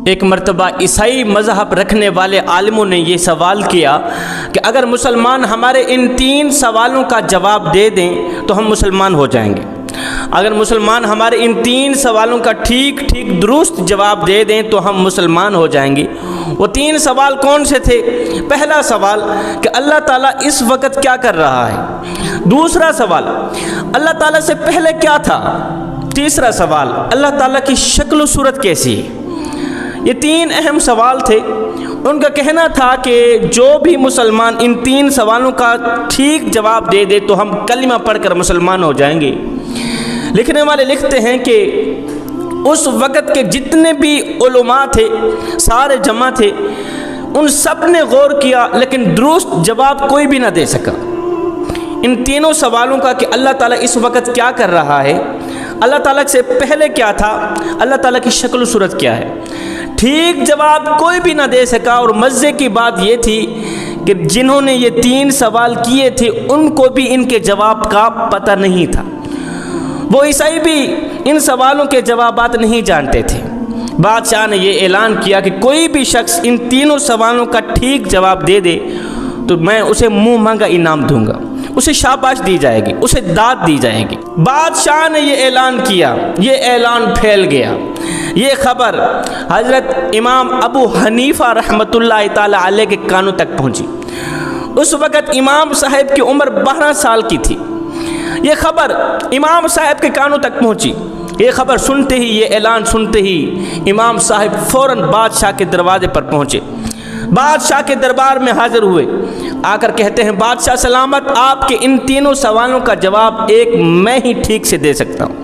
ایک مرتبہ عیسائی مذہب رکھنے والے عالموں نے یہ سوال کیا کہ اگر مسلمان ہمارے ان 3 سوالوں کا جواب دے دیں تو ہم مسلمان ہو جائیں گے۔ اگر مسلمان ہمارے ان 3 سوالوں کا ٹھیک درست جواب دے دیں تو ہم مسلمان ہو جائیں گے۔ وہ 3 سوال کون سے تھے؟ پہلا سوال کہ اللہ تعالیٰ اس وقت کیا کر رہا ہے؟ دوسرا سوال اللہ تعالیٰ سے پہلے کیا تھا؟ تیسرا سوال اللہ تعالیٰ کی شکل و صورت کیسی ہے؟ یہ 3 اہم سوال تھے۔ ان کا کہنا تھا کہ جو بھی مسلمان ان 3 سوالوں کا ٹھیک جواب دے دے تو ہم کلمہ پڑھ کر مسلمان ہو جائیں گے۔ لکھنے والے لکھتے ہیں کہ اس وقت کے جتنے بھی علماء تھے سارے جمع تھے، ان سب نے غور کیا لیکن درست جواب کوئی بھی نہ دے سکا ان 3 سوالوں کا کہ اللہ تعالیٰ اس وقت کیا کر رہا ہے، اللہ تعالیٰ سے پہلے کیا تھا، اللہ تعالیٰ کی شکل و صورت کیا ہے۔ ٹھیک جواب کوئی بھی نہ دے سکا، اور مزے کی بات یہ تھی کہ جنہوں نے یہ 3 سوال کیے تھے ان کو بھی ان کے جواب کا پتہ نہیں تھا۔ وہ عیسائی بھی ان سوالوں کے جوابات نہیں جانتے تھے۔ بادشاہ نے یہ اعلان کیا کہ کوئی بھی شخص ان 3 سوالوں کا ٹھیک جواب دے دے تو میں اسے منہ مانگا انعام دوں گا، اسے شاباش دی جائے گی، اسے داد دی جائے گی۔ بادشاہ نے یہ اعلان کیا، یہ اعلان پھیل گیا۔ یہ خبر حضرت امام ابو حنیفہ رحمۃ اللہ تعالی علیہ کے کانوں تک پہنچی۔ اس وقت امام صاحب کی عمر 12 سال کی تھی۔ یہ خبر امام صاحب کے کانوں تک پہنچی۔ یہ خبر سنتے ہی، یہ اعلان سنتے ہی امام صاحب فوراً بادشاہ کے دروازے پر پہنچے، بادشاہ کے دربار میں حاضر ہوئے۔ آ کر کہتے ہیں بادشاہ سلامت، آپ کے ان 3 سوالوں کا جواب ایک میں ہی ٹھیک سے دے سکتا ہوں،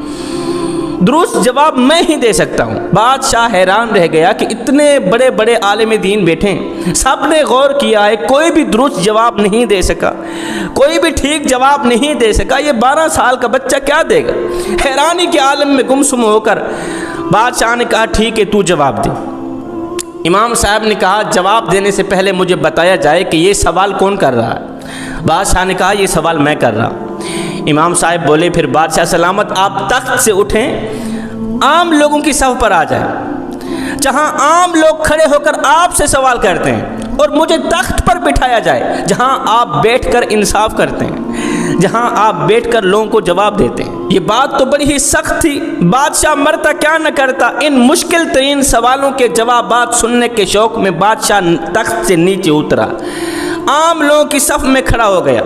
درست جواب میں ہی دے سکتا ہوں۔ بادشاہ حیران رہ گیا کہ اتنے بڑے بڑے عالم دین بیٹھے ہیں، سب نے غور کیا ہے، کوئی بھی درست جواب نہیں دے سکا، کوئی بھی ٹھیک جواب نہیں دے سکا۔ یہ 12 سال کا بچہ کیا دے گا؟ حیرانی کے عالم میں گمسم ہو کر بادشاہ نے کہا ٹھیک ہے تو جواب دے۔ امام صاحب نے کہا جواب دینے سے پہلے مجھے بتایا جائے کہ یہ سوال کون کر رہا ہے؟ بادشاہ نے کہا یہ سوال میں کر رہا ہوں۔ امام صاحب بولے پھر بادشاہ سلامت آپ تخت سے اٹھیں، عام لوگوں کی صف پر آ جائیں، جہاں عام لوگ کھڑے ہو کر آپ سے سوال کرتے ہیں، اور مجھے تخت پر بٹھایا جائے جہاں آپ بیٹھ کر انصاف کرتے ہیں، جہاں آپ بیٹھ کر لوگوں کو جواب دیتے ہیں۔ یہ بات تو بڑی ہی سخت تھی۔ بادشاہ مرتا کیا نہ کرتا، ان مشکل ترین سوالوں کے جوابات سننے کے شوق میں بادشاہ تخت سے نیچے اترا، عام لوگوں کی صف میں کھڑا ہو گیا،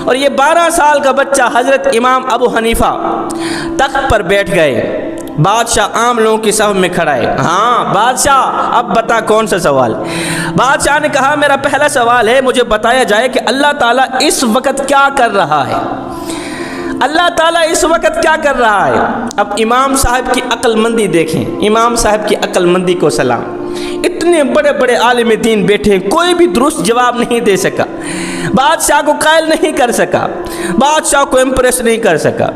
اور یہ 12 سال کا بچہ حضرت امام ابو حنیفہ تخت پر بیٹھ گئے۔ بادشاہ عام لوگوں کی صف میں کھڑا ہے۔ ہاں بادشاہ اب بتا کون سا سوال؟ بادشاہ نے کہا میرا پہلا سوال ہے، مجھے بتایا جائے کہ اللہ تعالیٰ اس وقت کیا کر رہا ہے؟ اللہ تعالیٰ اس وقت کیا کر رہا ہے؟ اب امام صاحب کی عقل مندی دیکھیں، امام صاحب کی عقل مندی کو سلام۔ اتنے بڑے بڑے عالم دین بیٹھے، کوئی بھی درست جواب نہیں دے سکا، بادشاہ کو قائل نہیں کر سکا، بادشاہ کو امپریس نہیں کر سکا۔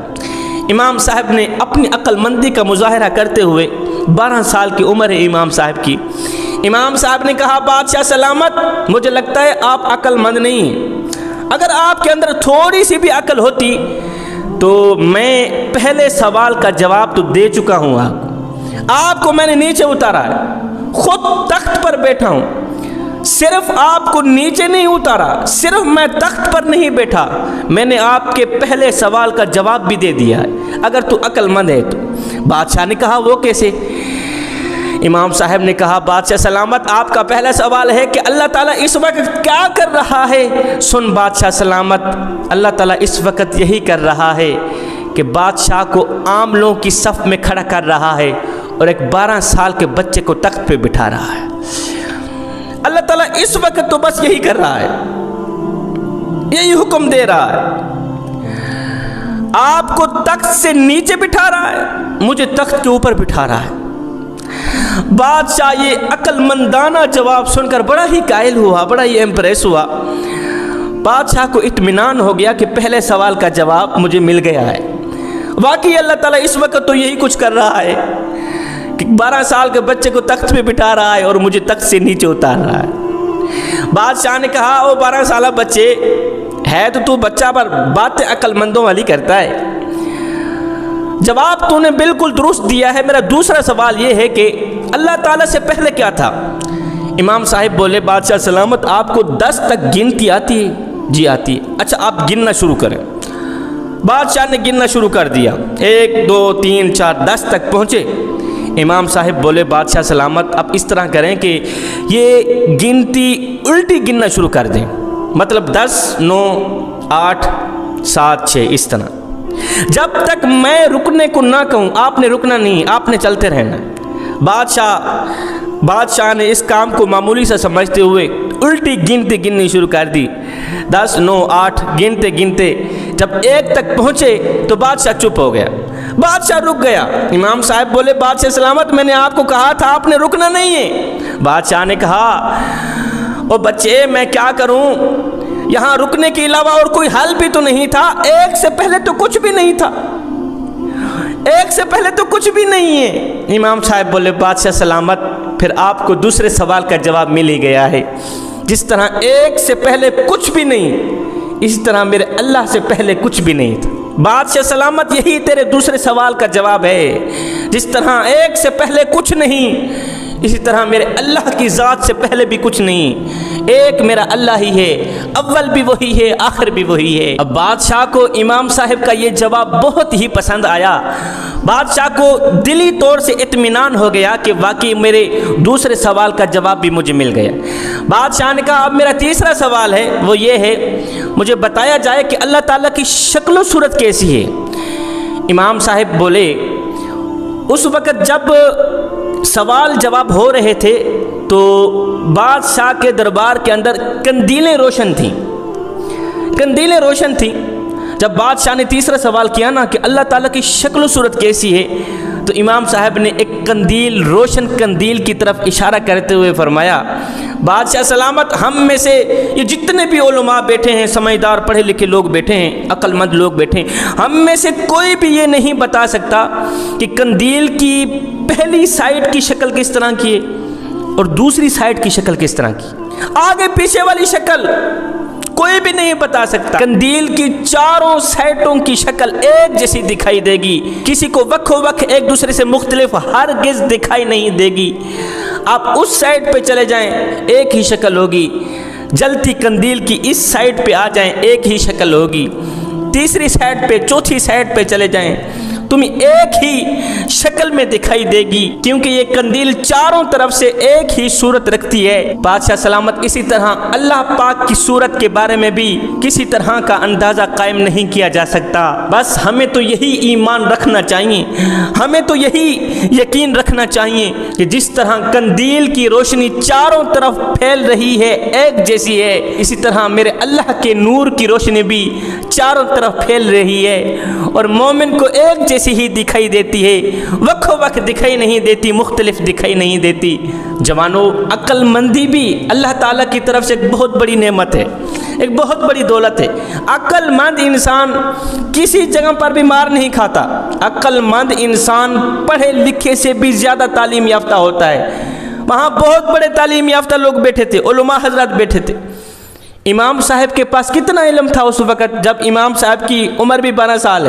امام صاحب نے اپنی عقل مندی کا مظاہرہ کرتے ہوئے، 12 سال کی عمر ہے امام صاحب کی، امام صاحب نے کہا بادشاہ سلامت مجھے لگتا ہے آپ عقل مند نہیں ہیں، اگر آپ کے اندر تھوڑی سی بھی عقل ہوتی تو میں پہلے سوال کا جواب تو دے چکا ہوں، آپ کو میں نے نیچے اتارا ہے، خود تخت پر بیٹھا ہوں، صرف آپ کو نیچے نہیں اتارا، صرف میں تخت پر نہیں بیٹھا، میں نے آپ کے پہلے سوال کا جواب بھی دے دیا ہے، اگر تو عقل مند ہے تو۔ بادشاہ نے کہا وہ کیسے؟ امام صاحب نے کہا بادشاہ سلامت آپ کا پہلا سوال ہے کہ اللہ تعالیٰ اس وقت کیا کر رہا ہے؟ سن بادشاہ سلامت، اللہ تعالیٰ اس وقت یہی کر رہا ہے کہ بادشاہ کو عام لوگوں کی صف میں کھڑا کر رہا ہے اور ایک 12 سال کے بچے کو تخت پہ بٹھا رہا ہے۔ اللہ تعالیٰ اس وقت تو بس یہی کر رہا ہے، یہی حکم دے رہا ہے، آپ کو تخت سے نیچے بٹھا رہا ہے، مجھے تخت کے اوپر بٹھا رہا ہے۔ بادشاہ یہ عقل مندانہ جواب سن کر بڑا ہی قائل ہوا، بڑا ہی امپریس ہوا۔ بادشاہ کو اطمینان ہو گیا کہ پہلے سوال کا جواب مجھے مل گیا ہے، واقعی اللہ تعالیٰ اس وقت تو یہی کچھ کر رہا ہے کہ 12 سال کے بچے کو تخت پہ بٹھا رہا ہے اور مجھے تخت سے نیچے اتار رہا ہے۔ بادشاہ نے کہا او 12 سالہ بچے ہے تو بچہ پر باتیں عقل مندوں والی کرتا ہے، جواب تو نے بالکل درست دیا ہے، میرا دوسرا سوال یہ ہے کہ اللہ تعالیٰ سے پہلے کیا تھا؟ امام صاحب بولے بادشاہ سلامت آپ کو 10 تک گنتی آتی ہے؟ جی آتی ہے۔ اچھا آپ گننا شروع کریں۔ بادشاہ نے گننا شروع کر دیا، 1 2 3 4 10 تک پہنچے۔ امام صاحب بولے بادشاہ سلامت اب اس طرح کریں کہ یہ گنتی الٹی گننا شروع کر دیں، مطلب 10 9 8 7 6 اس طرح، جب تک میں رکنے کو نہ کہوں آپ نے رکنا نہیں، آپ نے چلتے رہنا۔ بادشاہ نے اس کام کو معمولی سے سمجھتے ہوئے الٹی گنتی گننی شروع کر دی، 10 9 8 گنتے گنتے جب 1 تک پہنچے تو بادشاہ چپ ہو گیا، بادشاہ رک گیا۔ امام صاحب بولے بادشاہ سلامت میں نے آپ کو کہا تھا آپ نے رکنا نہیں ہے۔ بادشاہ نے کہا او بچے میں کیا کروں، یہاں رکنے کے علاوہ اور کوئی حل بھی تو نہیں تھا، 1 سے پہلے تو کچھ بھی نہیں تھا، 1 سے پہلے تو کچھ بھی نہیں ہے۔ امام صاحب بولے بادشاہ سلامت پھر آپ کو دوسرے سوال کا جواب مل ہی گیا ہے، جس طرح 1 سے پہلے کچھ بھی نہیں، اس طرح میرے اللہ سے پہلے کچھ بھی نہیں تھا۔ بادشاہ سلامت یہی تیرے دوسرے سوال کا جواب ہے، جس طرح 1 سے پہلے کچھ نہیں، اسی طرح میرے اللہ کی ذات سے پہلے بھی کچھ نہیں، ایک میرا اللہ ہی ہے، اول بھی وہی ہے آخر بھی وہی ہے۔ اب بادشاہ کو امام صاحب کا یہ جواب بہت ہی پسند آیا، بادشاہ کو دلی طور سے اطمینان ہو گیا کہ واقعی میرے دوسرے سوال کا جواب بھی مجھے مل گیا۔ بادشاہ نے کہا اب میرا تیسرا سوال ہے، وہ یہ ہے مجھے بتایا جائے کہ اللہ تعالیٰ کی شکل و صورت کیسی ہے۔ امام صاحب بولے اس وقت جب سوال جواب ہو رہے تھے تو بادشاہ کے دربار کے اندر قندیلیں روشن تھیں، قندیلیں روشن تھیں۔ جب بادشاہ نے تیسرا سوال کیا نا کہ اللہ تعالیٰ کی شکل و صورت کیسی ہے، تو امام صاحب نے ایک قندیل، روشن قندیل کی طرف اشارہ کرتے ہوئے فرمایا بادشاہ سلامت ہم میں سے یہ جتنے بھی علماء بیٹھے ہیں، سمجھدار پڑھے لکھے لوگ بیٹھے ہیں، عقل مند لوگ بیٹھے ہیں، ہم میں سے کوئی بھی یہ نہیں بتا سکتا کہ قندیل کی پہلی سائڈ کی شکل کس طرح کی ہے اور دوسری سائڈ کی شکل کس طرح کی، آگے پیچھے والی شکل کوئی بھی نہیں بتا سکتا۔ قندیل کی چاروں سائٹوں کی شکل ایک جیسی دکھائی دے گی، کسی کو وقت وقت ایک دوسرے سے مختلف ہرگز دکھائی نہیں دے گی۔ آپ اس سائڈ پہ چلے جائیں ایک ہی شکل ہوگی، جلتی قندیل کی اس سائڈ پہ آ جائیں ایک ہی شکل ہوگی، تیسری سائڈ پہ چوتھی سائڈ پہ چلے جائیں تمہیں ایک ہی شکل میں دکھائی دے گی، کیونکہ یہ قندیل چاروں طرف سے ایک ہی صورت رکھتی ہے۔ بادشاہ سلامت اسی طرح اللہ پاک کی صورت کے بارے میں بھی کسی طرح کا اندازہ قائم نہیں کیا جا سکتا۔ بس ہمیں تو یہی ایمان رکھنا چاہیے، ہمیں تو یہی یقین رکھنا چاہیے کہ جس طرح قندیل کی روشنی چاروں طرف پھیل رہی ہے ایک جیسی ہے، اسی طرح میرے اللہ کے نور کی روشنی بھی چاروں طرف پھیل رہی ہے اور مومن کو ایک جیسی ہی دکھائی دیتی ہے، وقت وقت دکھائی نہیں دیتی، مختلف دکھائی نہیں دیتی۔ جوانوں، عقل مندی بھی اللہ تعالیٰ کی طرف سے ایک بہت بڑی نعمت ہے، ایک بہت بڑی دولت ہے۔ عقل مند انسان کسی جگہ پر بھی مار نہیں کھاتا، عقل مند انسان پڑھے لکھے سے بھی زیادہ تعلیم یافتہ ہوتا ہے۔ وہاں بہت بڑے تعلیم یافتہ لوگ بیٹھے تھے، علماء حضرات بیٹھے تھے۔ امام صاحب کے پاس کتنا علم تھا اس وقت جب امام صاحب کی عمر بھی 12 سال ہے۔